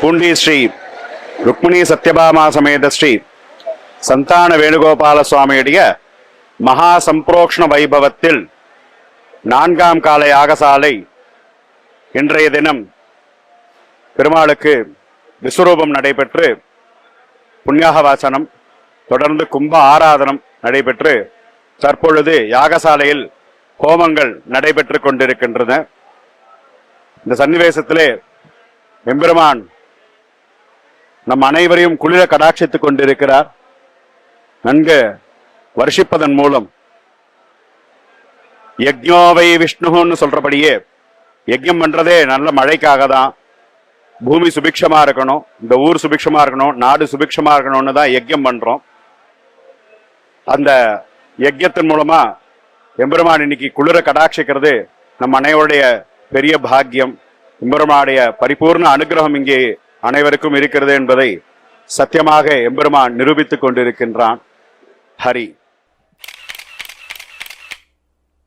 பூண்டி ஸ்ரீ ருக்மிணி சத்யபாமா சமேத ஸ்ரீ சந்தான வேணுகோபால சுவாமியுடைய மகா சம்பிரோக்ஷண வைபவத்தில் 4ஆம் கால யாகசாலை இன்றைய தினம் பெருமாளுக்கு விஸ்வரூபம் நடைபெற்று புண்ணியாக வாசனம் தொடர்ந்து கும்ப ஆராதனம் நடைபெற்று தற்பொழுது யாகசாலையில் ஹோமங்கள் நடைபெற்று கொண்டிருக்கின்றன. இந்த சன்னிவேசத்திலே எம்பெருமான் நம் அனைவரையும் குளிர கடாட்சித்துக் கொண்டிருக்கிறார். நன்கு வருஷிப்பதன் மூலம் யஜ்ஞோவை விஷ்ணுன்னு சொல்றபடியே யஜ்ஞம் பண்றதே நல்ல மழைக்காக தான். பூமி சுபிக்ஷமா இருக்கணும், இந்த ஊர் சுபிக்ஷமா இருக்கணும், நாடு சுபிக்ஷமா இருக்கணும்னு தான் யஜ்ஞம் பண்றோம். அந்த யஜ்ஞத்தின் மூலமா எம்பெருமான் இன்னைக்கு குளிர கடாட்சிக்கிறது நம் அனைவருடைய பெரிய பாக்கியம். எம்பெருமானுடைய பரிபூர்ண அனுகிரகம் இங்கே அனைவருக்கும் இருக்கிறது என்பதை சத்தியமாக எம்பெருமான் நிரூபித்துக் கொண்டிருக்கின்றான். ஹரி.